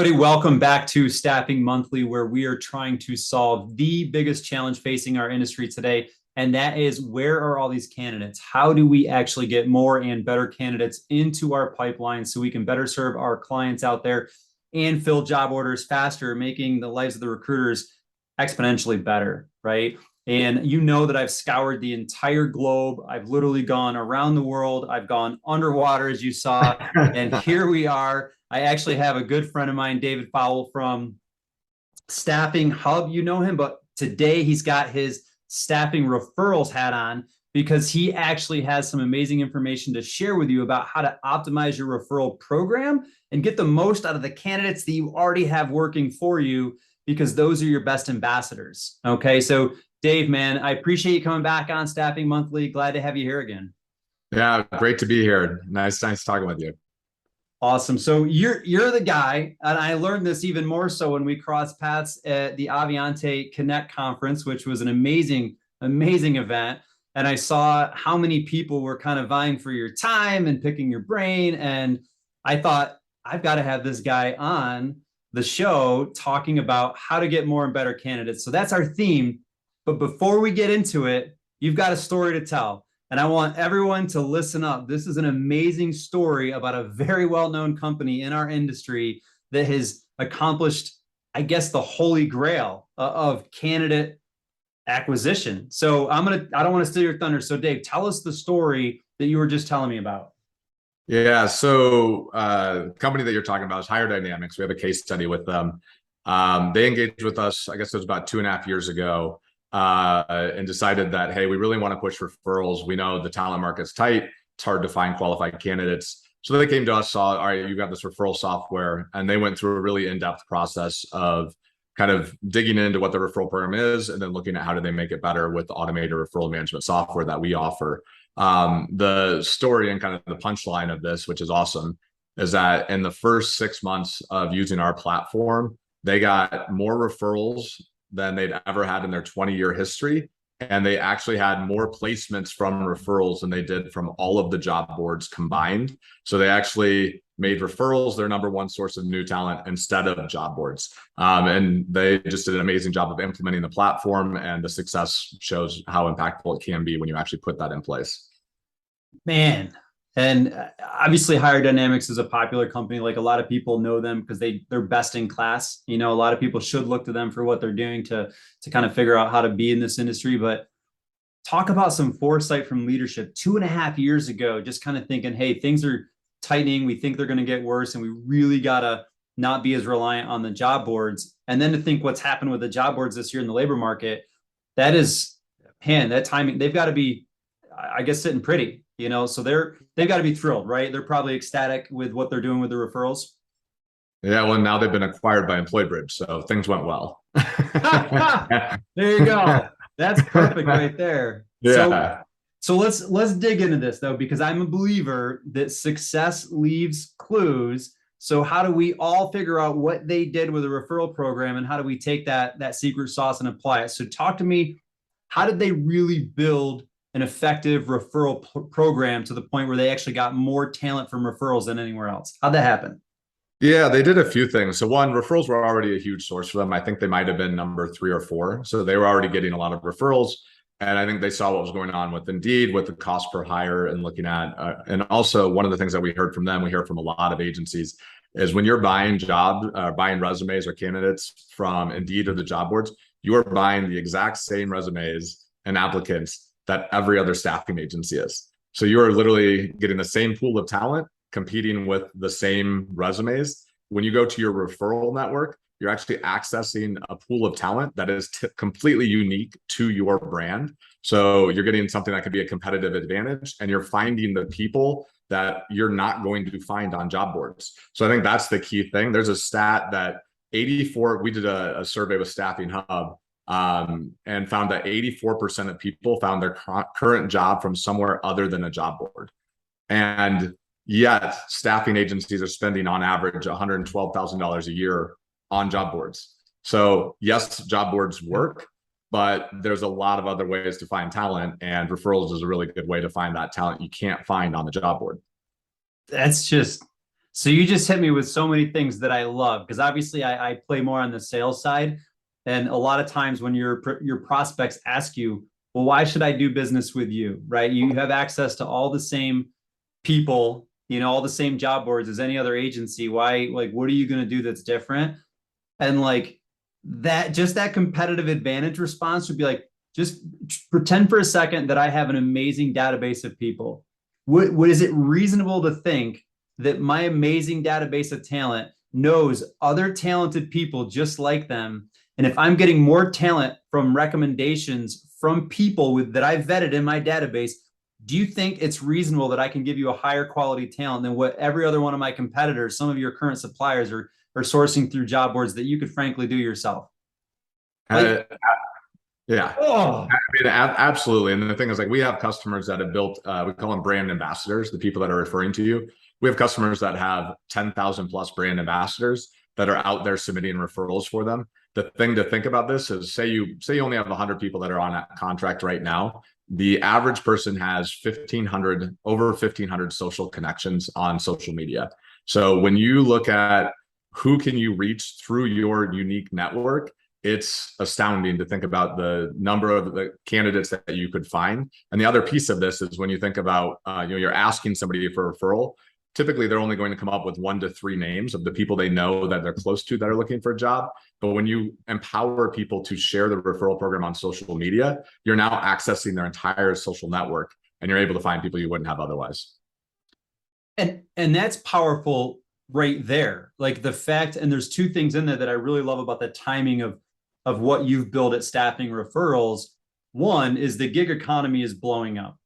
everybody. Welcome back to Staffing Monthly, where we are trying to solve the biggest challenge facing our industry today. And that is, where are all these candidates? How do we actually get more and better candidates into our pipeline so we can better serve our clients out there and fill job orders faster, making the lives of the recruiters exponentially better, right? And you know that I've scoured the entire globe. I've literally gone around the world. I've gone underwater, as you saw. And here we are. I actually have a good friend of mine, David Folwell from Staffing Hub. You know him, but today he's got his Staffing Referrals hat on because he actually has some amazing information to share with you about how to optimize your referral program and get the most out of the candidates that you already have working for you, because those are your best ambassadors. Okay, so Dave, man, I appreciate you coming back on Staffing Monthly. Glad to have you here again. Yeah, great to be here. Nice talking with you. Awesome. So you're the guy, and I learned this even more so when we crossed paths at the Aviante Connect conference, which was an amazing event. And I saw how many people were kind of vying for your time and picking your brain. And I thought, I've got to have this guy on the show talking about how to get more and better candidates. So that's our theme. But before we get into it, you've got a story to tell. And I want everyone to listen up. This is an amazing story about a very well-known company in our industry that has accomplished, I guess, the holy grail of candidate acquisition. So I don't want to steal your thunder. So Dave, tell us the story that you were just telling me about. Yeah, so company that you're talking about is Higher Dynamics. We have a case study with them. They engaged with us, I guess it was about 2.5 years ago, and decided that, hey, we really want to push referrals. We know the talent market's tight. It's hard to find qualified candidates. So they came to us, saw, all right, you got this referral software, and they went through a really in-depth process of kind of digging into what the referral program is, and then looking at how do they make it better with the automated referral management software that we offer. The story and kind of the punchline of this, which is awesome, is that in the first 6 months of using our platform, they got more referrals than they'd ever had in their 20-year history. And they actually had more placements from referrals than they did from all of the job boards combined. So they actually made referrals their number one source of new talent instead of job boards. And they just did an amazing job of implementing the platform, and the success shows how impactful it can be when you actually put that in place. Man. And obviously Higher Dynamics is a popular company. Like, a lot of people know them because they're best in class. You know, a lot of people should look to them for what they're doing to kind of figure out how to be in this industry. But talk about some foresight from leadership 2.5 years ago, just kind of thinking, hey, things are tightening. We think they're going to get worse, and we really got to not be as reliant on the job boards. And then to think what's happened with the job boards this year in the labor market, that is, man, that timing, they've got to be, I guess, sitting pretty. You know, so they've got to be thrilled, right? They're probably ecstatic with what they're doing with the referrals. Yeah, well, now they've been acquired by EmployBridge, so things went well. There you go. That's perfect right there. Yeah. So let's dig into this though, because I'm a believer that success leaves clues. So how do we all figure out what they did with a referral program, and how do we take that secret sauce and apply it? So talk to me. How did they really build an effective referral program to the point where they actually got more talent from referrals than anywhere else? How'd that happen? Yeah, they did a few things. So one, referrals were already a huge source for them. I think they might have been number 3 or 4. So they were already getting a lot of referrals. And I think they saw what was going on with Indeed, with the cost per hire, and looking at, and also one of the things that we heard from them, we hear from a lot of agencies, is when you're buying buying resumes or candidates from Indeed or the job boards, you are buying the exact same resumes and applicants that every other staffing agency is. So you are literally getting the same pool of talent, competing with the same resumes. When you go to your referral network, you're actually accessing a pool of talent that is completely unique to your brand. So you're getting something that could be a competitive advantage, and you're finding the people that you're not going to find on job boards. So I think that's the key thing. There's a stat that 84, we did a survey with Staffing Hub, and found that 84% of people found their current job from somewhere other than a job board. And yet staffing agencies are spending on average $112,000 a year on job boards. So yes, job boards work, but there's a lot of other ways to find talent, and referrals is a really good way to find that talent you can't find on the job board. That's just So you just hit me with so many things that I love, because obviously I play more on the sales side. And a lot of times when your prospects ask you, well, why should I do business with you? Right? You have access to all the same people, all the same job boards as any other agency. Why, like, what are you going to do that's different? And like that, just that competitive advantage response would be like, just pretend for a second that I have an amazing database of people. What is it reasonable to think that my amazing database of talent knows other talented people just like them? And if I'm getting more talent from recommendations from people that I've vetted in my database, do you think it's reasonable that I can give you a higher quality talent than what every other one of my competitors, some of your current suppliers, are sourcing through job boards that you could frankly do yourself? Uh, Like, yeah. oh, I mean, absolutely. And the thing is, like, we have customers that have built, we call them brand ambassadors, the people that are referring to you. We have customers that have 10,000 plus brand ambassadors that are out there submitting referrals for them. The thing to think about this is, say you only have 100 people that are on that contract right now. The average person has 1,500, over 1,500 social connections on social media. So when you look at who can you reach through your unique network, it's astounding to think about the number of the candidates that you could find. And the other piece of this is when you think about, you're asking somebody for a referral. Typically, they're only going to come up with 1 to 3 names of the people they know that they're close to that are looking for a job. But when you empower people to share the referral program on social media, you're now accessing their entire social network, and you're able to find people you wouldn't have otherwise. and that's powerful right there. Like the fact, and there's two things in there that I really love about the timing of what you've built at Staffing Referrals. One is the gig economy is blowing up.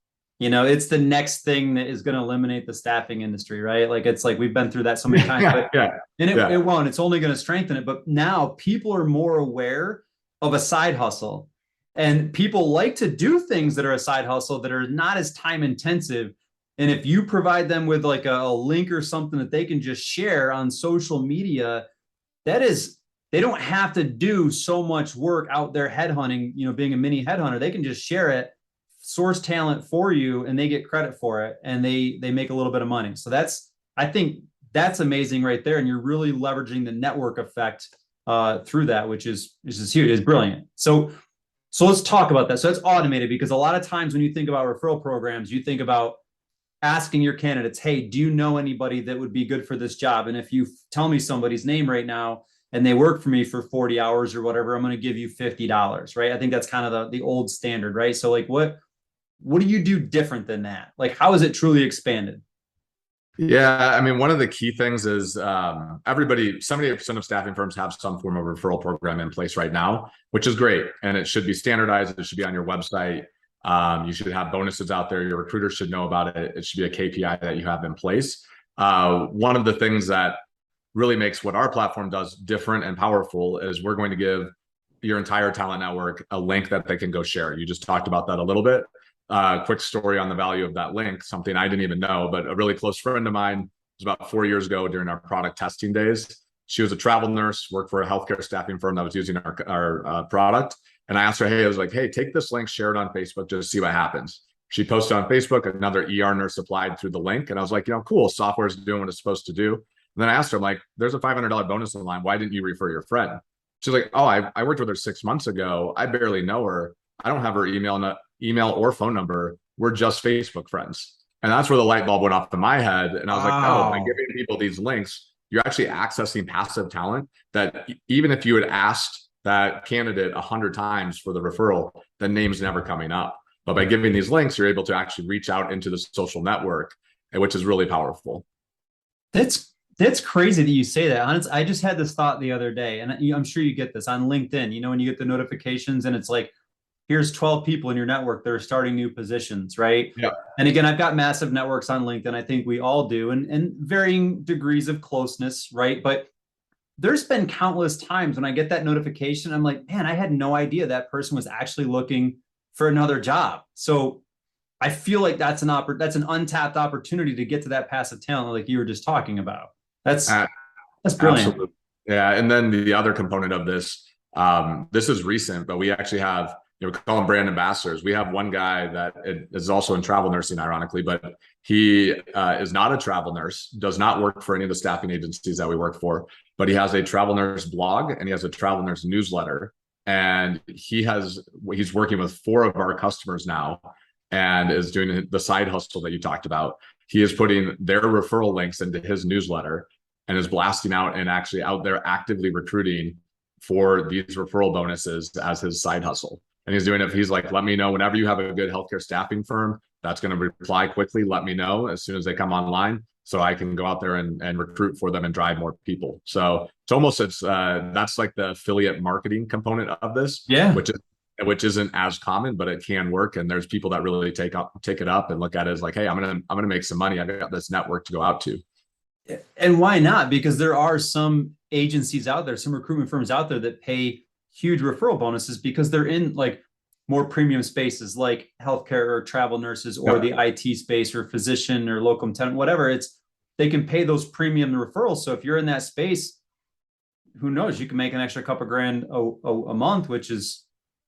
It's the next thing that is going to eliminate the staffing industry, right? Like it's like we've been through that so many times, Yeah, but yeah, and it, yeah. it won't. It's only going to strengthen it. But now people are more aware of a side hustle, and people like to do things that are a side hustle that are not as time intensive. And if you provide them with like a link or something that they can just share on social media, that is, they don't have to do so much work out there headhunting, being a mini headhunter. They can just share it, source talent for you, and they get credit for it, and they make a little bit of money. So I think that's amazing right there. And you're really leveraging the network effect through that, which is huge, is brilliant. So let's talk about that. So it's automated, because a lot of times when you think about referral programs, you think about asking your candidates, hey, do you know anybody that would be good for this job? And if you tell me somebody's name right now and they work for me for 40 hours or whatever, I'm going to give you $50, right? I think that's kind of the old standard, right? So like what do you do different than that? Like, how is it truly expanded? Yeah, I mean, one of the key things is 78% of staffing firms have some form of referral program in place right now, which is great. And it should be standardized. It should be on your website. You should have bonuses out there. Your recruiters should know about it. It should be a KPI that you have in place. One of the things that really makes what our platform does different and powerful is we're going to give your entire talent network a link that they can go share. You just talked about that a little bit. Quick story on the value of that link, something I didn't even know, but a really close friend of mine, was about 4 years ago during our product testing days. She was a travel nurse, worked for a healthcare staffing firm that was using our product. And I asked her, hey, I was like, hey, take this link, share it on Facebook, just see what happens. She posted on Facebook, another ER nurse applied through the link. And I was like, cool, software is doing what it's supposed to do. And then I asked her, I'm like, there's a $500 bonus in the line. Why didn't you refer your friend? She's like, oh, I worked with her 6 months ago. I barely know her. I don't have her email or phone number. We're just Facebook friends. And that's where the light bulb went off in my head. And I was like, oh, by Wow. giving people these links, you're actually accessing passive talent that even if you had asked that candidate 100 times for the referral, the name's never coming up. But by giving these links, you're able to actually reach out into the social network, which is really powerful. That's crazy that you say that. I just had this thought the other day, and I'm sure you get this on LinkedIn. When you get the notifications and it's like, here's 12 people in your network that are starting new positions, right? Yeah. And again, I've got massive networks on LinkedIn. I think we all do, and varying degrees of closeness, right? But there's been countless times when I get that notification, I'm like, man, I had no idea that person was actually looking for another job. So I feel like that's an untapped opportunity to get to that passive talent, like you were just talking about. That's Uh, that's brilliant. Absolutely. Yeah. And then the other component of this, this is recent, but we actually have, we call them brand ambassadors. We have one guy that is also in travel nursing, ironically, but he is not a travel nurse, does not work for any of the staffing agencies that we work for, but he has a travel nurse blog and he has a travel nurse newsletter. And he's working with 4 of our customers now and is doing the side hustle that you talked about. He is putting their referral links into his newsletter and is blasting out and actually out there actively recruiting for these referral bonuses as his side hustle. And he's doing it. He's like, let me know whenever you have a good healthcare staffing firm that's going to reply quickly. Let me know as soon as they come online, so I can go out there and recruit for them and drive more people. So that's like the affiliate marketing component of this, Yeah. which isn't as common, but it can work. And there's people that really take it up and look at it as like, hey, I'm gonna make some money. I've got this network to go out to. And why not? Because there are some agencies out there, some recruitment firms out there that pay huge referral bonuses because they're in like more premium spaces like healthcare or travel nurses or the IT space or physician or locum tenens, whatever. They can pay those premium referrals. So if you're in that space, who knows, you can make an extra couple grand a month, which is,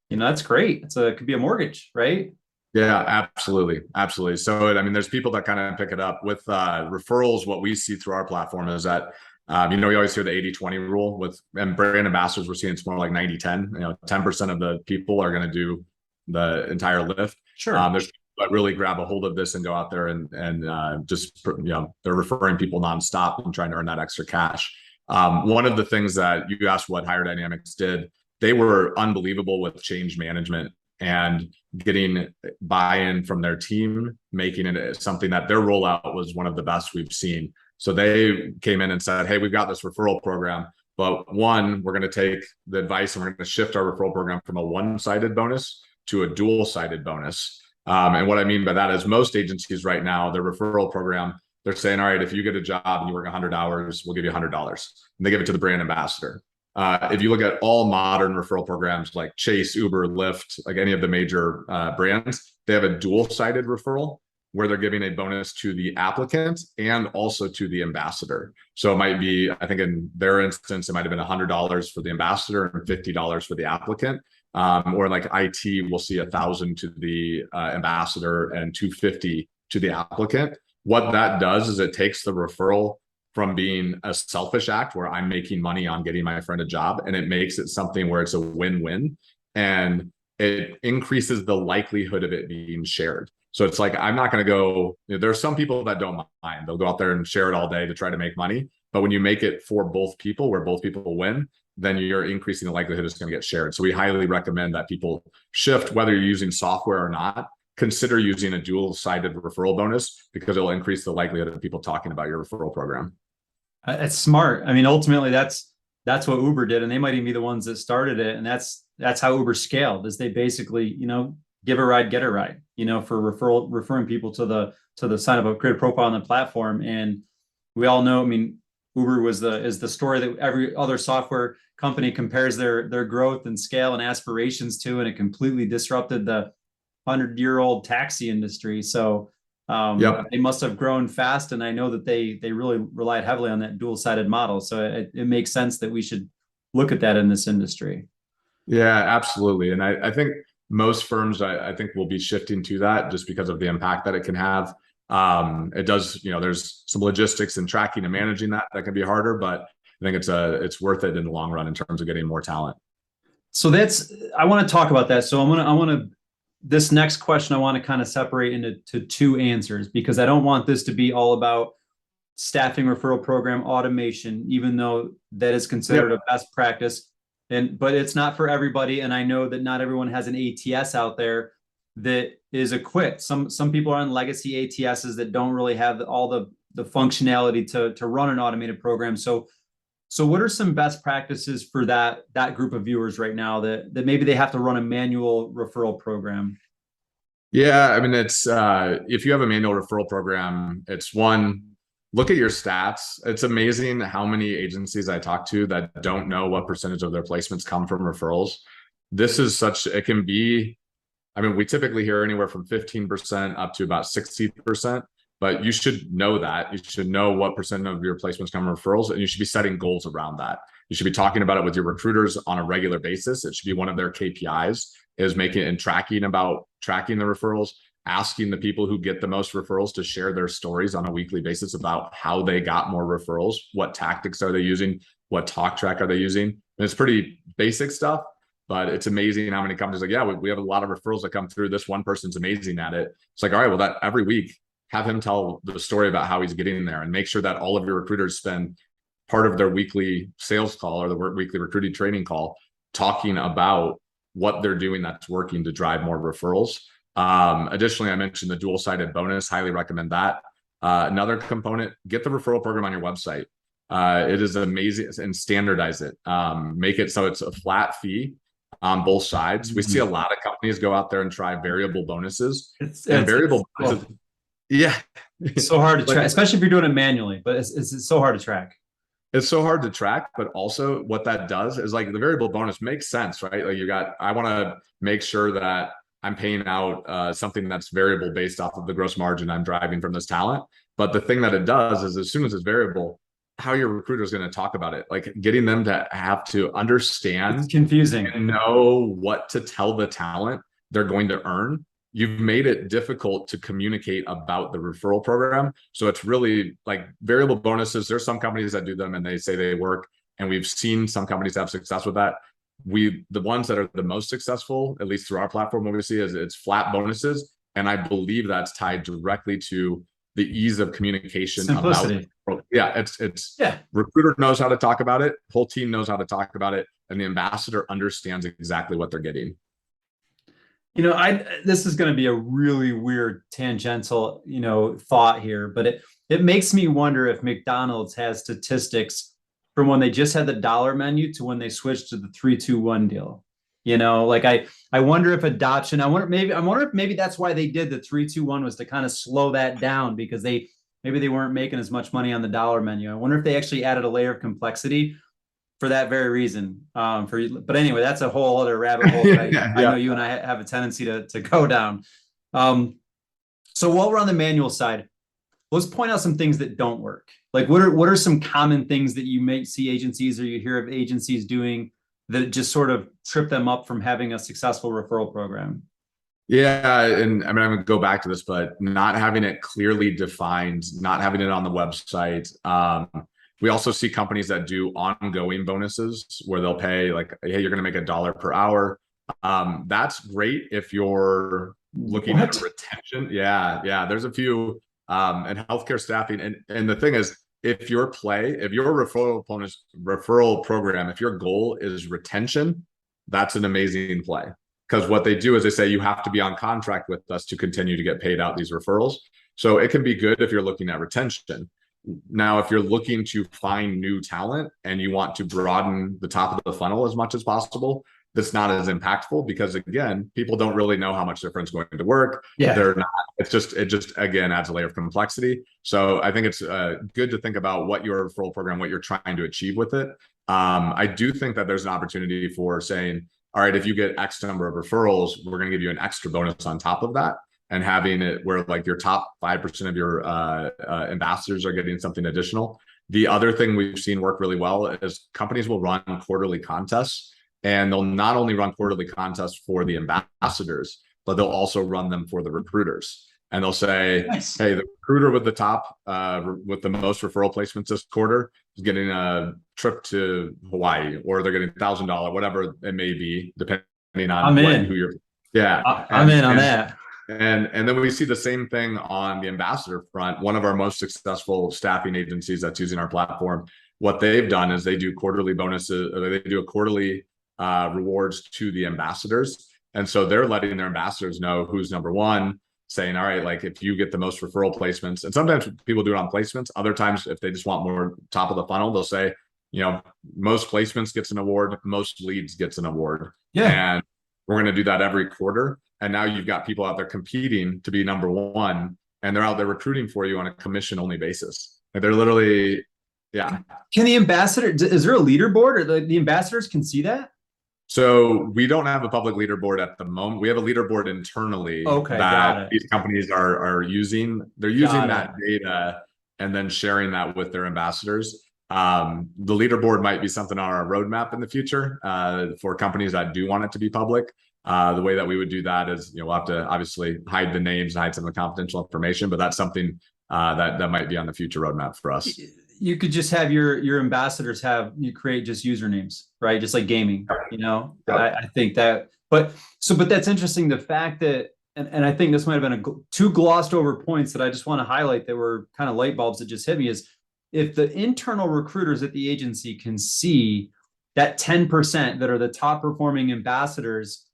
that's great. It could be a mortgage, right? Yeah, absolutely. Absolutely. So, I mean, there's people that kind of pick it up with referrals. What we see through our platform is that, we always hear the 80-20 rule and brand ambassadors, we're seeing it's more like 90-10, 10% of the people are going to do the entire lift. Sure. There's people that really grab a hold of this and go out there and just, they're referring people nonstop and trying to earn that extra cash. One of the things that you asked what Hire Dynamics did, they were unbelievable with change management and getting buy-in from their team, making it something that their rollout was one of the best we've seen. So they came in and said, hey, we've got this referral program, but we're going to take the advice and we're going to shift our referral program from a one-sided bonus to a dual-sided bonus. And what I mean by that is most agencies right now, their referral program, they're saying, all right, if you get a job and you work 100 hours, we'll give you $100. And they give it to the brand ambassador. If you look at all modern referral programs like Chase, Uber, Lyft, like any of the major brands, they have a dual-sided referral where they're giving a bonus to the applicant and also to the ambassador. So it might be, I think in their instance, it might have been $100 for the ambassador and $50 for the applicant. Or like IT, we'll see $1,000 to the ambassador and $250 to the applicant. What that does is it takes the referral from being a selfish act where I'm making money on getting my friend a job, and it makes it something where it's a win-win, and it increases the likelihood of it being shared. So it's like, I'm not going to go, there's some people that don't mind. They'll go out there and share it all day to try to make money. But when you make it for both people, where both people win, then you're increasing the likelihood it's going to get shared. So we highly recommend that people shift, whether you're using software or not, consider using a dual-sided referral bonus because it'll increase the likelihood of people talking about your referral program. It's smart. I mean, ultimately, that's what Uber did, and they might even be the ones that started it. And that's how Uber scaled. Is they basically, give a ride, get a ride. For referring people to the sign up, create a profile on the platform. And we all know, I mean, Uber is the story that every other software company compares their growth and scale and aspirations to, and it completely disrupted the 100-year-old taxi industry. So they must have grown fast, and I know that they really relied heavily on that dual-sided model. So it makes sense that we should look at that in this industry. Yeah, absolutely. And I think most firms, I think, will be shifting to that just because of the impact that it can have. It does, there's some logistics and tracking and managing that can be harder, but I think it's worth it in the long run in terms of getting more talent. So I want to talk about that. So this next question, I want to kind of separate into two answers, because I don't want this to be all about staffing referral program automation, even though that is considered a best practice. But it's not for everybody. And I know that not everyone has an ATS out there that is equipped. Some people are on legacy ATSs that don't really have all the functionality to run an automated program. So what are some best practices for that group of viewers right now that maybe they have to run a manual referral program? Yeah, I mean, it's if you have a manual referral program, it's look at your stats. It's amazing how many agencies I talk to that don't know what percentage of their placements come from referrals. It can be, I mean, we typically hear anywhere from 15% up to about 60%. But you should know that. You should know what percent of your placements come from referrals, and you should be setting goals around that. You should be talking about it with your recruiters on a regular basis. It should be one of their KPIs is making and tracking the referrals, asking the people who get the most referrals to share their stories on a weekly basis about how they got more referrals, what tactics are they using, what talk track are they using. And it's pretty basic stuff, but it's amazing how many companies like, yeah, we have a lot of referrals that come through. This one person's amazing at it. It's like, all right, well, that every week, have him tell the story about how he's getting there, and make sure that all of your recruiters spend part of their weekly sales call or the weekly recruiting training call talking about what they're doing that's working to drive more referrals. Additionally, I mentioned the dual-sided bonus. Highly recommend that. Another component, get the referral program on your website. It is amazing, and standardize it. Make it so it's a flat fee on both sides. We see a lot of companies go out there and try variable bonuses. Variable bonuses, yeah, it's so hard to track, especially if you're doing it manually. But it's so hard to track. It's so hard to track, but also what that does is like the variable bonus makes sense, right? Like I want to make sure that I'm paying out something that's variable based off of the gross margin I'm driving from this talent. But the thing that it does is as soon as it's variable, how your recruiter is going to talk about it, like getting them to have to understand, it's confusing, and know what to tell the talent they're going to earn. You've made it difficult to communicate about the referral program. So it's really like variable bonuses. There's some companies that do them and they say they work, and we've seen some companies have success with that. The ones that are the most successful, at least through our platform, what we see is it's flat bonuses. And I believe that's tied directly to the ease of communication. Simplicity. It's recruiter knows how to talk about it. Whole team knows how to talk about it. And the ambassador understands exactly what they're getting. This is going to be a really weird tangential, thought here, but it makes me wonder if McDonald's has statistics from when they just had the dollar menu to when they switched to the 3-2-1 deal. I wonder if adoption, I wonder if maybe that's why they did the 3-2-1 was to kind of slow that down, because maybe they weren't making as much money on the dollar menu. I wonder if they actually added a layer of complexity for that very reason. But anyway, that's a whole other rabbit hole that I know you and I have a tendency to go down. So while we're on the manual side, let's point out some things that don't work. Like what are some common things that you may see agencies or you hear of agencies doing that just sort of trip them up from having a successful referral program? Yeah, and I mean, I'm going to go back to this, but not having it clearly defined, not having it on the website. We also see companies that do ongoing bonuses where they'll pay like, hey, you're going to make $1 per hour. That's great if you're looking at retention. Yeah. There's a few in healthcare staffing. And the thing is, if your referral program, if your goal is retention, that's an amazing play. Because what they do is they say you have to be on contract with us to continue to get paid out these referrals. So it can be good if you're looking at retention. Now, if you're looking to find new talent and you want to broaden the top of the funnel as much as possible, that's not as impactful, because again, people don't really know how much their friend's going to work. Yeah. They're not, it just again adds a layer of complexity. So I think it's good to think about what your referral program, what you're trying to achieve with it. I do think that there's an opportunity for saying, all right, if you get X number of referrals, we're going to give you an extra bonus on top of that, and having it where like your top 5% of your ambassadors are getting something additional. The other thing we've seen work really well is companies will run quarterly contests, and they'll not only run quarterly contests for the ambassadors, but they'll also run them for the recruiters. And they'll say, nice. Hey, the recruiter with the top, with the most referral placements this quarter is getting a trip to Hawaii, or they're getting $1,000, whatever it may be, depending on who you're. Yeah, I'm in on that. And then we see the same thing on the ambassador front. One of our most successful staffing agencies that's using our platform, what they've done is they do quarterly bonuses, or they do a quarterly rewards to the ambassadors. And so they're letting their ambassadors know who's number one, saying, all right, like if you get the most referral placements, and sometimes people do it on placements. Other times, if they just want more top of the funnel, they'll say, most placements gets an award, most leads gets an award. Yeah. And we're going to do that every quarter. And now you've got people out there competing to be number one, and they're out there recruiting for you on a commission only basis. And they're literally, yeah. Can the ambassador, is there a leaderboard, or the ambassadors can see that? So we don't have a public leaderboard at the moment. We have a leaderboard internally that these companies are using. They're using that data and then sharing that with their ambassadors. The leaderboard might be something on our roadmap in the future for companies that do want it to be public. The way that we would do that is, we'll have to obviously hide the names, hide some of the confidential information, but that's something that might be on the future roadmap for us. You could just have your ambassadors you create just usernames, right? Just like gaming, Yep. I think that, but that's interesting. The fact that, and I think this might have been two glossed over points that I just want to highlight that were kind of light bulbs that just hit me is if the internal recruiters at the agency can see that 10% that are the top performing ambassadors,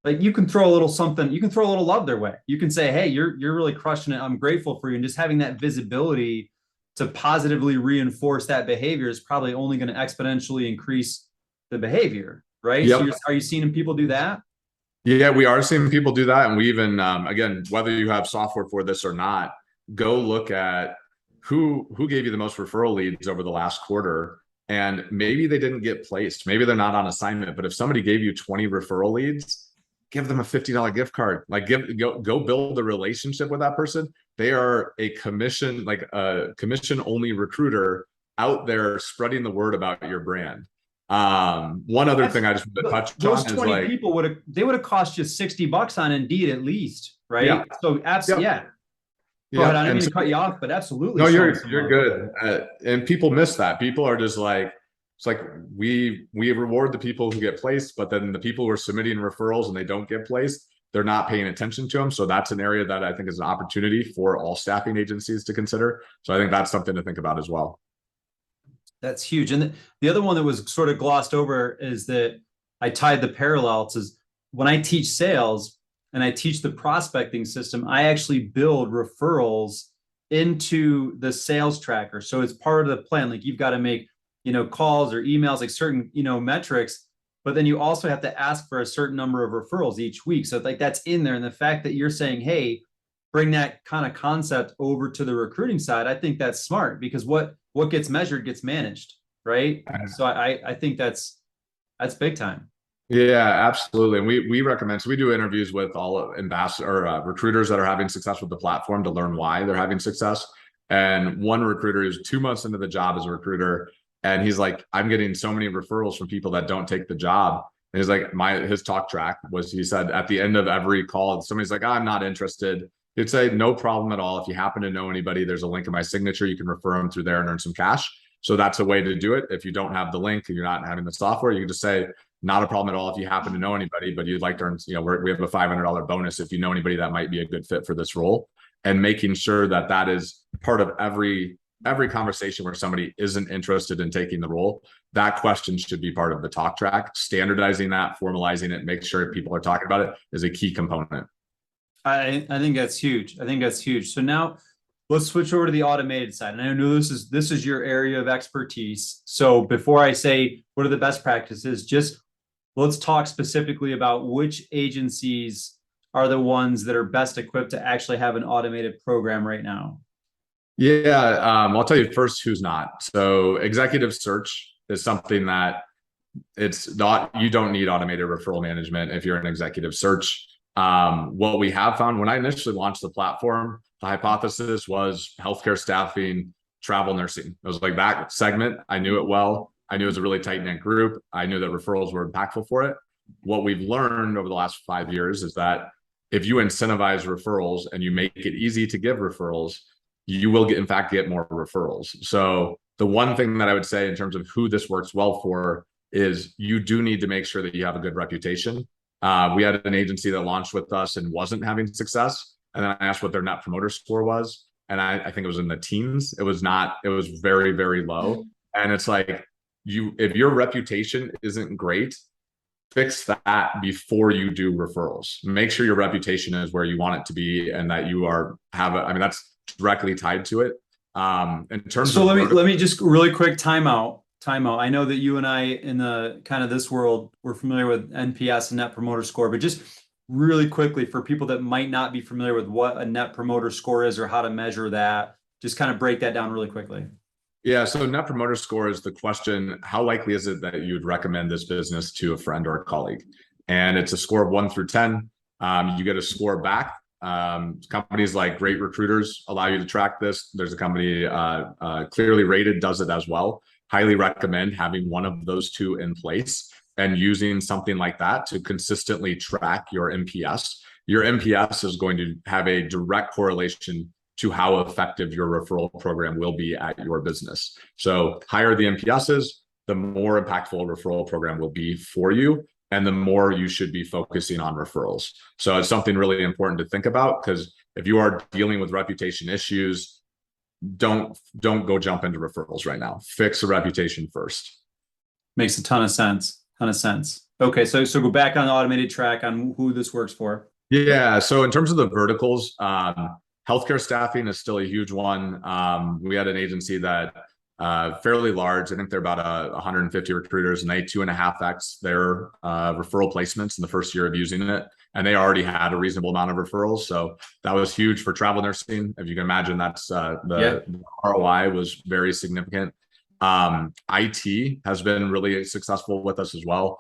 like you can throw a little something, you can throw a little love their way. You can say, hey, you're really crushing it. I'm grateful for you. And just having that visibility to positively reinforce that behavior is probably only going to exponentially increase the behavior, right? Yep. So are you seeing people do that? Yeah, we are seeing people do that. And we even, again, whether you have software for this or not, go look at who gave you the most referral leads over the last quarter. And maybe they didn't get placed. Maybe they're not on assignment. But if somebody gave you 20 referral leads, give them a $50 gift card. Like go build a relationship with that person. They are a commission only recruiter out there spreading the word about your brand. One other thing I just want to touch those on 20 is people would have cost you $60 on Indeed at least, right? Yeah. So absolutely, Yep. Go ahead. I didn't mean to cut you off, but absolutely. No, you're good. And people miss that. People are just like, it's like we reward the people who get placed, but then the people who are submitting referrals and they don't get placed, they're not paying attention to them. So that's an area that I think is an opportunity for all staffing agencies to consider. So I think that's something to think about as well. That's huge. And the other one that was sort of glossed over is that I tied the parallels is when I teach sales and I teach the prospecting system, I actually build referrals into the sales tracker. So it's part of the plan. Like you've got to make, calls or emails, like certain, metrics, but then you also have to ask for a certain number of referrals each week. So like that's in there. And the fact that you're saying, hey, bring that kind of concept over to the recruiting side, I think that's smart because what gets measured gets managed, right? So I think that's big time. Yeah, absolutely. And we recommend, so we do interviews with all recruiters that are having success with the platform to learn why they're having success. And one recruiter is 2 months into the job as a recruiter. And he's like, I'm getting so many referrals from people that don't take the job. And he's like, his talk track was, he said at the end of every call, somebody's like, I'm not interested. He'd say, no problem at all. If you happen to know anybody, there's a link in my signature. You can refer them through there and earn some cash. So that's a way to do it. If you don't have the link and you're not having the software, you can just say, not a problem at all if you happen to know anybody, but you'd like to earn, we have a $500 bonus if you know anybody that might be a good fit for this role. And making sure that that is part of every conversation where somebody isn't interested in taking the role, that question should be part of the talk track. Standardizing that, formalizing it, make sure people are talking about it is a key component. I think that's huge. So now let's switch over to the automated side. And I know this is your area of expertise. So before I say what are the best practices, just let's talk specifically about which agencies are the ones that are best equipped to actually have an automated program right now. Yeah, I'll tell you first who's not. So executive search is something that you don't need automated referral management if you're an executive search. What we have found when I initially launched the platform, the hypothesis was healthcare staffing, travel nursing. It was like that segment. I knew it well. I knew it was a really tight knit group. I knew that referrals were impactful for it. What we've learned over the last 5 years is that if you incentivize referrals and you make it easy to give referrals, you will in fact get more referrals. So the one thing that I would say in terms of who this works well for is you do need to make sure that you have a good reputation. We had an agency that launched with us and wasn't having success. And then I asked what their net promoter score was. And I think it was in the teens. It was very, very low. And it's like, if your reputation isn't great, fix that before you do referrals. Make sure your reputation is where you want it to be and that you that's directly tied to it. In terms of let me just really quick timeout. I know that you and I in the kind of this world, we're familiar with NPS and net promoter score, but just really quickly for people that might not be familiar with what a net promoter score is or how to measure that, just kind of break that down really quickly. Yeah, so net promoter score is the question, how likely is it that you would recommend this business to a friend or a colleague? And it's a score of 1 through 10. You get a score back. Companies like Great Recruiters allow you to track this. There's a company, Clearly Rated, does it as well. Highly recommend having one of those two in place. and using something like that to consistently track your NPS is going to have a direct correlation to how effective your referral program will be at your business. So higher the NPSs, the more impactful a referral program will be for you, and the more you should be focusing on referrals. So it's something really important to think about, because if you are dealing with reputation issues, don't go jump into referrals right now. Fix the reputation first. Makes a ton of sense. Okay, so go back on the automated track on who this works for. Yeah. So in terms of the verticals, healthcare staffing is still a huge one. We had an agency that fairly large. I think they're about 150 recruiters, and they 2.5x their referral placements in the first year of using it. And they already had a reasonable amount of referrals. So that was huge for travel nursing. If you can imagine, that's the ROI was very significant. IT has been really successful with us as well.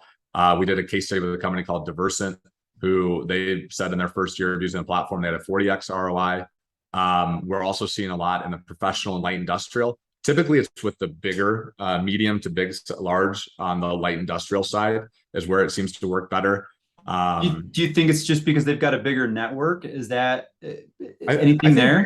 We did a case study with a company called Diversant, who they said in their first year of using the platform, they had a 40x ROI. We're also seeing a lot in the professional and light industrial. Typically, it's with the bigger, medium to big, large on the light industrial side is where it seems to work better. Do you think it's just because they've got a bigger network? Is that anything there?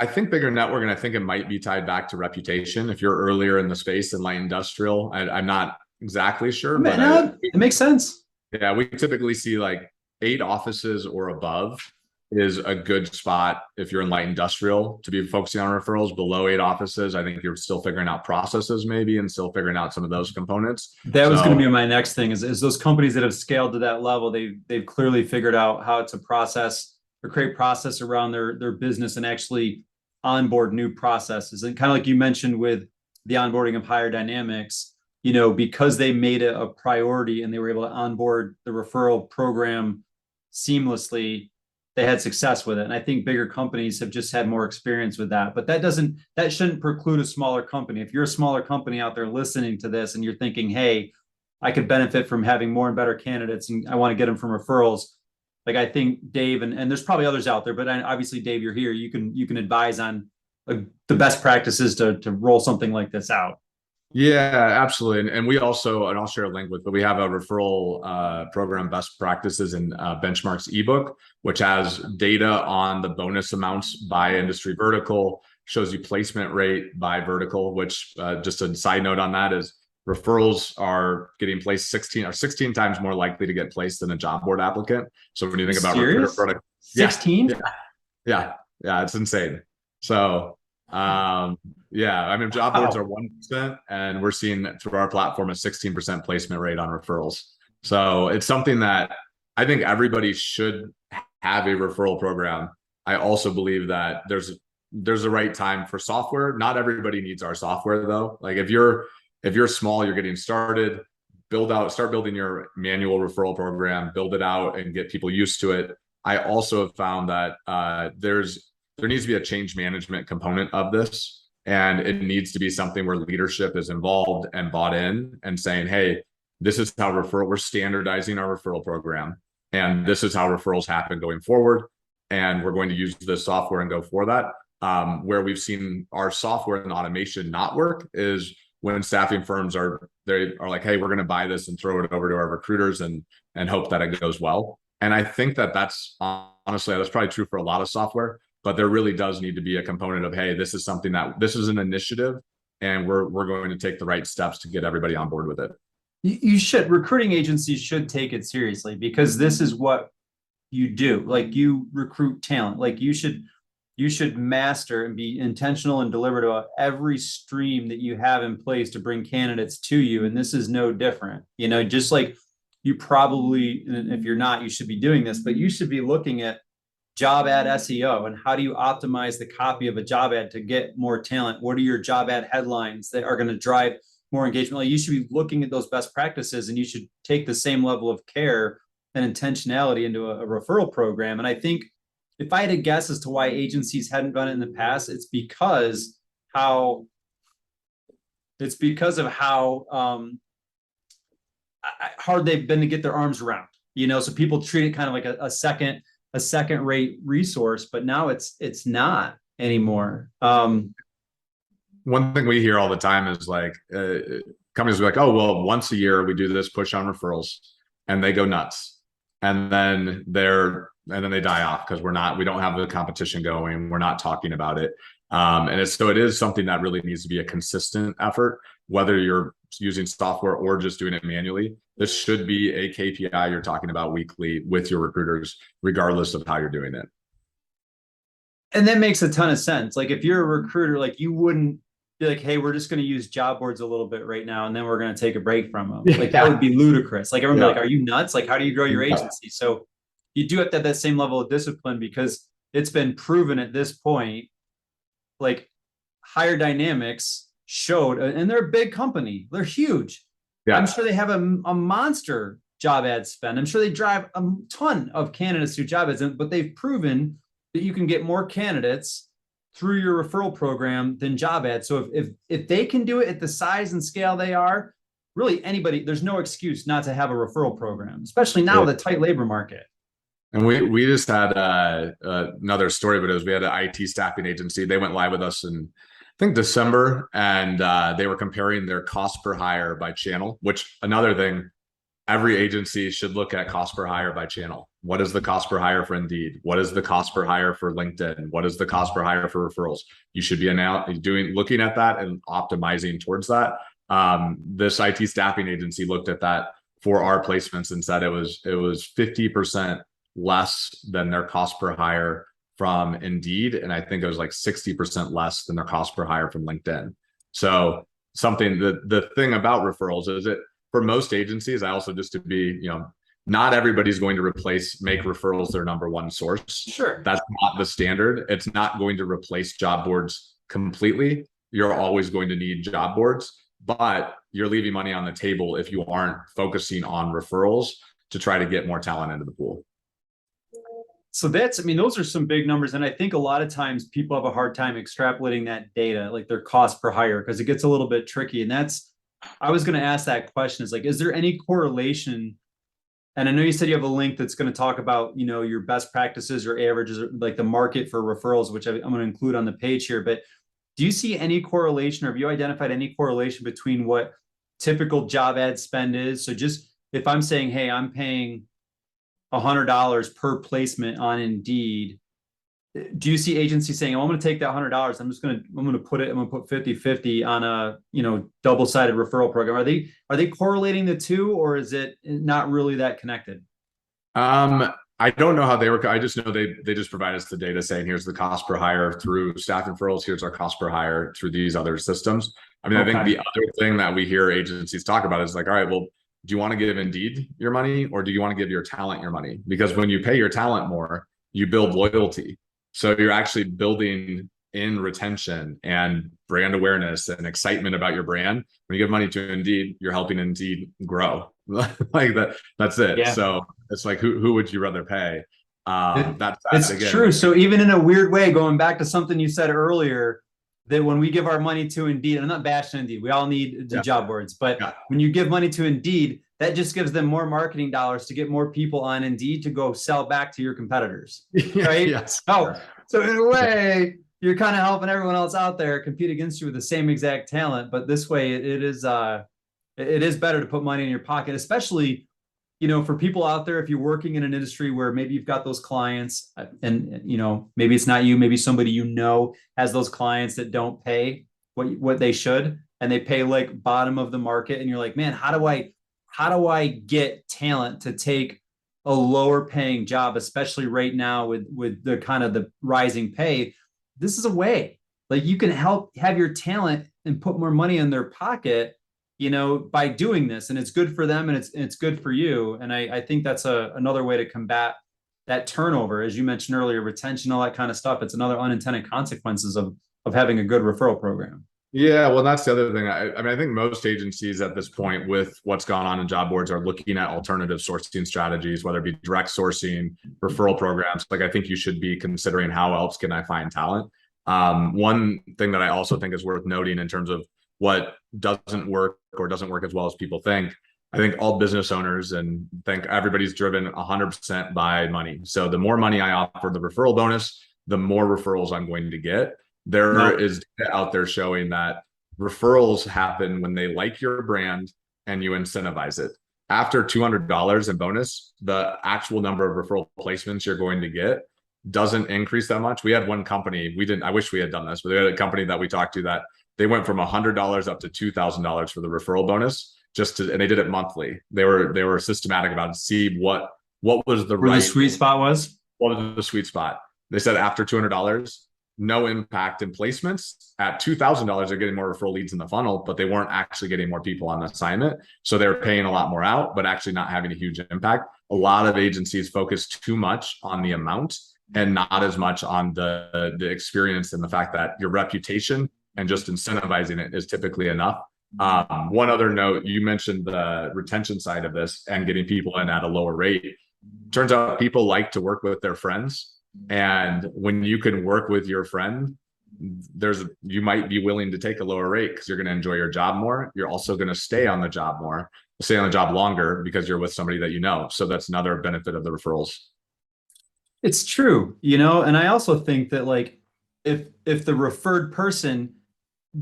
I think bigger network, and I think it might be tied back to reputation. If you're earlier in the space in light industrial, I'm not exactly sure, but it makes sense. Yeah, we typically see like 8 offices or above is a good spot if you're in light industrial to be focusing on referrals. Below 8 offices, I think you're still figuring out processes maybe and still figuring out some of those components. That was going to be my next thing is those companies that have scaled to that level, they've clearly figured out how to process or create process around their business and actually onboard new processes. And kind of like you mentioned with the onboarding of Hire Dynamics, because they made it a priority and they were able to onboard the referral program seamlessly, they had success with it. And I think bigger companies have just had more experience with that. But that shouldn't preclude a smaller company. If you're a smaller company out there listening to this and you're thinking, hey, I could benefit from having more and better candidates and I want to get them from referrals. Like I think Dave, and there's probably others out there, but obviously Dave, you're here. You can advise on the best practices to roll something like this out. Yeah, absolutely. And we also, and I'll share a link with, but we have a referral program best practices and benchmarks ebook, which has data on the bonus amounts by industry vertical, shows you placement rate by vertical, which just a side note on that is referrals are getting placed 16 times more likely to get placed than a job board applicant. So when you think about recruiter product, 16? Yeah, it's insane. So yeah, I mean, job boards are 1%, and we're seeing through our platform a 16% placement rate on referrals. So it's something that I think everybody should have a referral program. I also believe that there's a right time for software. Not everybody needs our software though. Like if you're small, you're getting started, start building your manual referral program, build it out and get people used to it. I also have found that there needs to be a change management component of this, and it needs to be something where leadership is involved and bought in and saying, hey, this is how we're standardizing our referral program, and this is how referrals happen going forward, and we're going to use this software and go for that. Where we've seen our software and automation not work is when staffing firms are like, hey, we're going to buy this and throw it over to our recruiters and hope that it goes well. And I think that's honestly, that's probably true for a lot of software, but there really does need to be a component of, hey, this is an initiative, and we're going to take the right steps to get everybody on board with it. Recruiting agencies should take it seriously, because this is what you do. Like you recruit talent. Like you should master and be intentional and deliberate about every stream that you have in place to bring candidates to you. And this is no different, just like you probably, and if you're not, you should be doing this, but you should be looking at job ad SEO and how do you optimize the copy of a job ad to get more talent? What are your job ad headlines that are going to drive more engagement? Like you should be looking at those best practices, and you should take the same level of care and intentionality into a referral program. And I think if I had to guess as to why agencies hadn't done it in the past, it's because of how hard they've been to get their arms around, so people treat it kind of like a second rate resource, but now it's not anymore. One thing we hear all the time is like companies are like, oh, well, once a year we do this push on referrals, and they go nuts. And then they die off because we don't have the competition going. We're not talking about it. And it is something that really needs to be a consistent effort, whether you're using software or just doing it manually. This should be a KPI you're talking about weekly with your recruiters, regardless of how you're doing it. And that makes a ton of sense. Like if you're a recruiter, like you wouldn't be like, hey, we're just going to use job boards a little bit right now, and then we're going to take a break from them. Like that would be ludicrous. Like everyone would be like, are you nuts? Like, how do you grow your agency? So you do have to have that same level of discipline, because it's been proven at this point, like Higher Dynamics showed, and they're a big company. They're huge. Yeah. I'm sure they have a monster job ad spend. I'm sure they drive a ton of candidates through job ads, but they've proven that you can get more candidates through your referral program than job ads. So if they can do it at the size and scale they are, really anybody, there's no excuse not to have a referral program, especially now with a tight labor market. And we just had another story, but we had an IT staffing agency. They went live with us in, I think, December, and they were comparing their cost per hire by channel, which another thing, every agency should look at cost per hire by channel. What is the cost per hire for Indeed? What is the cost per hire for LinkedIn? What is the cost per hire for referrals? You should be looking at that and optimizing towards that. This IT staffing agency looked at that for our placements and said it was 50% less than their cost per hire from Indeed, and I think it was like 60% less than their cost per hire from LinkedIn. So the thing about referrals is it, for most agencies, I also, just to be, not everybody's going to make referrals their number one source. Sure. That's not the standard. It's not going to replace job boards completely. You're always going to need job boards, but you're leaving money on the table if you aren't focusing on referrals to try to get more talent into the pool. So those are some big numbers. And I think a lot of times people have a hard time extrapolating that data, like their cost per hire, because it gets a little bit tricky. And I was going to ask that question, is like, is there any correlation? And I know you said you have a link that's going to talk about, your best practices or averages, or like the market for referrals, which I'm going to include on the page here. But do you see any correlation, or have you identified any correlation between what typical job ad spend is? So just if I'm saying, hey, I'm paying $100 per placement on Indeed, do you see agencies saying, oh, I'm going to take that $100, I'm going to put 50-50 on a, double-sided referral program? Are they correlating the two, or is it not really that connected? I don't know how they work. I just know they just provide us the data saying, here's the cost per hire through Staffing Referrals, here's our cost per hire through these other systems. I mean, okay. I think the other thing that we hear agencies talk about is like, all right, well, do you want to give Indeed your money, or do you want to give your talent your money? Because when you pay your talent more, you build loyalty. So you're actually building in retention and brand awareness and excitement about your brand. When you give money to Indeed, you're helping Indeed grow. Like that. That's it. Yeah. So it's like, who would you rather pay? It's again true. So even in a weird way, going back to something you said earlier, that when we give our money to Indeed, and I'm not bashing Indeed, we all need the job boards, but when you give money to Indeed, that just gives them more marketing dollars to get more people on Indeed to go sell back to your competitors, right? Yes. Oh, so in a way, you're kind of helping everyone else out there compete against you with the same exact talent. But this way, it is better to put money in your pocket, especially, for people out there, if you're working in an industry where maybe you've got those clients and, maybe it's not you, maybe somebody has those clients that don't pay what they should, and they pay like bottom of the market. And you're like, man, how do I get talent to take a lower paying job, especially right now with the kind of the rising pay? This is a way, like, you can have your talent and put more money in their pocket, by doing this, and it's good for them, and it's good for you. And I think that's another way to combat that turnover, as you mentioned earlier, retention, all that kind of stuff. It's another unintended consequences of having a good referral program. Yeah, well, that's the other thing. I mean, I think most agencies at this point, with what's gone on in job boards, are looking at alternative sourcing strategies, whether it be direct sourcing, referral programs. Like, I think you should be considering, how else can I find talent? One thing that I also think is worth noting in terms of what doesn't work or doesn't work as well as people think, I think all business owners and think everybody's driven 100% by money. So the more money I offer the referral bonus, the more referrals I'm going to get. There is data out there showing that Referrals happen when they like your brand and you incentivize it. After $200 in bonus, the actual number of referral placements you're going to get doesn't increase that much. We had one company, I wish we had done this, but we had a company that we talked to that they went from $100 up to $2,000 for the referral bonus and they did it monthly. They were systematic about it, see what was the Where right the sweet spot was. What was the sweet spot. They said after $200, no impact in placements. At $2,000, they're getting more referral leads in the funnel, but they weren't actually getting more people on the assignment. So they were paying a lot more out, but actually not having a huge impact. A lot of agencies focus too much on the amount and not as much on the experience and the fact that your reputation and just incentivizing it is typically enough. One other note, you mentioned the retention side of this and getting people in at a lower rate. Turns out people like to work with their friends. And when you can work with your friend, you might be willing to take a lower rate because you're going to enjoy your job more. You're also going to stay on the job longer because you're with somebody that you know. So that's another benefit of the referrals. It's true, and I also think that like if the referred person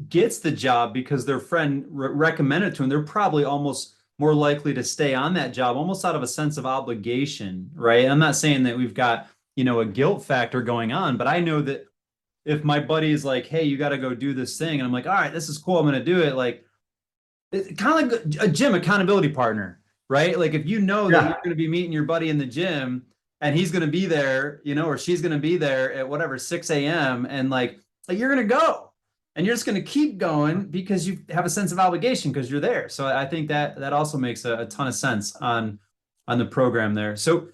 gets the job because their friend recommended to them, they're probably almost more likely to stay on that job, almost out of a sense of obligation, right? I'm not saying that we've got, a guilt factor going on, but I know that if my buddy is like, hey, you got to go do this thing, and I'm like, all right, this is cool, I'm going to do it. Like, it's kind of like a gym accountability partner, right? Like if that you're going to be meeting your buddy in the gym and he's going to be there, or she's going to be there at whatever, 6 a.m. and like you're going to go. And you're just going to keep going because you have a sense of obligation because you're there. So I think that also makes a ton of sense on the program there. So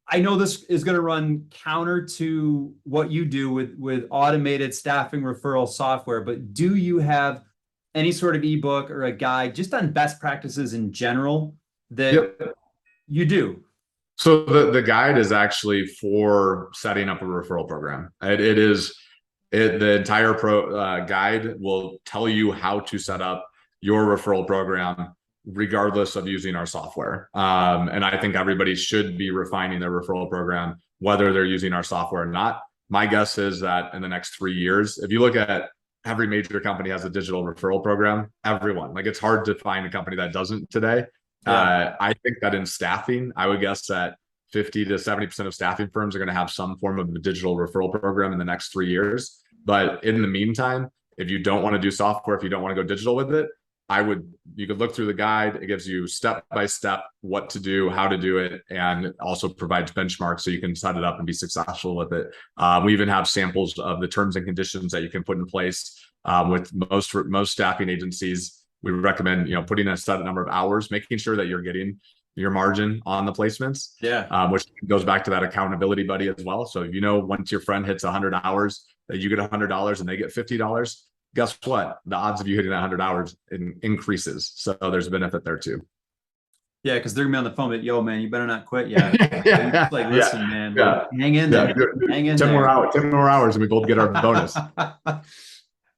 I know this is going to run counter to what you do with automated staffing referral software, but do you have any sort of ebook or a guide just on best practices in general that you do? So the guide is actually for setting up a referral program. The entire guide will tell you how to set up your referral program regardless of using our software. And I think everybody should be refining their referral program, whether they're using our software or not. My guess is that in the next 3 years, if you look at every major company has a digital referral program, everyone, like it's hard to find a company that doesn't today. Yeah. I think that in staffing, I would guess that 50 to 70% of staffing firms are going to have some form of a digital referral program in the next 3 years. But in the meantime, if you don't want to do software, if you don't want to go digital with it, you could look through the guide. It gives you step-by-step what to do, how to do it, and also provides benchmarks so you can set it up and be successful with it. We even have samples of the terms and conditions that you can put in place with most staffing agencies. We recommend, putting a set number of hours, making sure that you're getting your margin on the placements. Yeah. Which goes back to that accountability buddy as well. So, once your friend hits 100 hours, that you get $100 and they get $50, guess what? The odds of you hitting that 100 hours increases. So there's a benefit there too. Yeah, because they're gonna be on the phone, but yo, man, you better not quit yet. Yeah. Like, listen, man, hang in there. Hang in 10 there. more hours and we both get our bonus.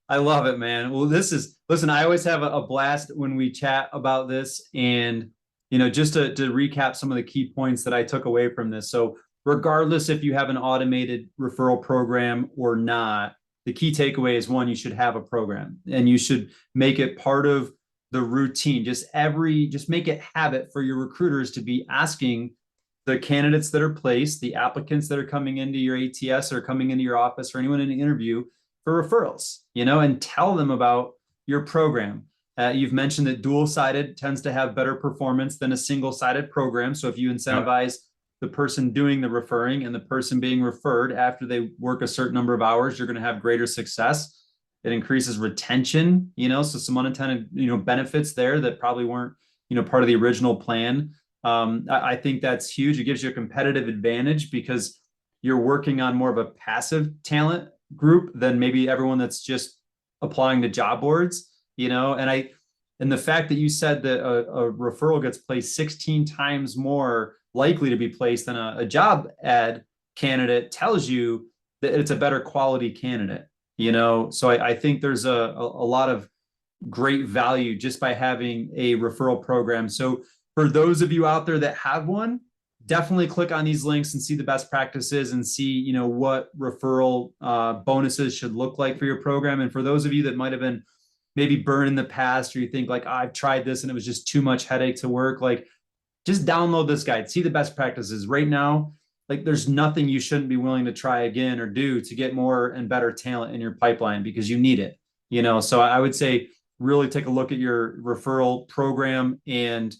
I love it, man. Well, listen, I always have a blast when we chat about this. And, just to recap some of the key points that I took away from this. So regardless if you have an automated referral program or not, the key takeaway is one, you should have a program and you should make it part of the routine. Just make it habit for your recruiters to be asking the candidates that are placed, the applicants that are coming into your ATS or coming into your office or anyone in an interview for referrals, and tell them about your program. You've mentioned that dual-sided tends to have better performance than a single-sided program. So if you incentivize the person doing the referring and the person being referred after they work a certain number of hours, you're going to have greater success. It increases retention, so some unintended, benefits there that probably weren't, part of the original plan. I think that's huge. It gives you a competitive advantage because you're working on more of a passive talent group than maybe everyone that's just applying to job boards, and the fact that you said that a referral gets placed 16 times more likely to be placed than a job ad candidate tells you that it's a better quality candidate, so I think there's a lot of great value just by having a referral program. So for those of you out there that have one, definitely click on these links and see the best practices and see, what referral bonuses should look like for your program. And for those of you that might have been maybe burned in the past, or you think like, I've tried this and it was just too much headache to work, like just download this guide, see the best practices right now. Like there's nothing you shouldn't be willing to try again or do to get more and better talent in your pipeline, because you need it, you know? So I would say really take a look at your referral program and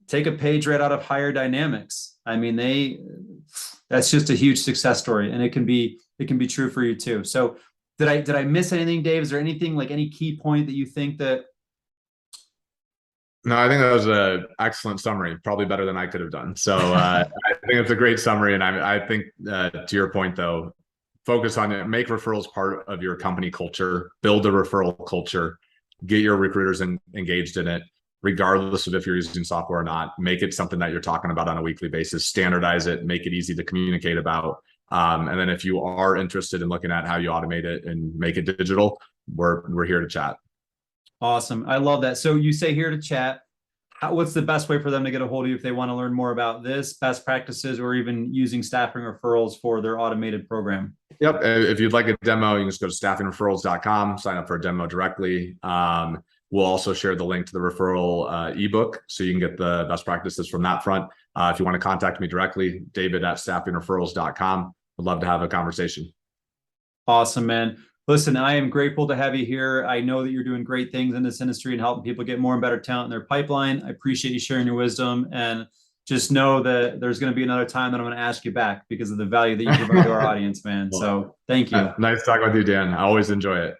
take a page right out of Hire Dynamics. I mean, that's just a huge success story, and it can be true for you too. So did I miss anything, Dave? Is there anything, like any key point that you think that? No, I think that was an excellent summary, probably better than I could have done. So I think it's a great summary. And I think to your point, though, focus on it, make referrals part of your company culture, build a referral culture, get your recruiters engaged in it, regardless of if you're using software or not. Make it something that you're talking about on a weekly basis, standardize it, make it easy to communicate about. And then if you are interested in looking at how you automate it and make it digital, we're here to chat. Awesome. I love that. So you say here to chat. What's the best way for them to get a hold of you if they want to learn more about this, best practices, or even using staffing referrals for their automated program? Yep. If you'd like a demo, you can just go to staffingreferrals.com, sign up for a demo directly. We'll also share the link to the referral ebook, so you can get the best practices from that front. If you want to contact me directly, david@staffingreferrals.com. I'd love to have a conversation. Awesome, man. Listen, I am grateful to have you here. I know that you're doing great things in this industry and helping people get more and better talent in their pipeline. I appreciate you sharing your wisdom, and just know that there's going to be another time that I'm going to ask you back because of the value that you provide to our audience, man. So thank you. Nice talking with you, Dan. I always enjoy it.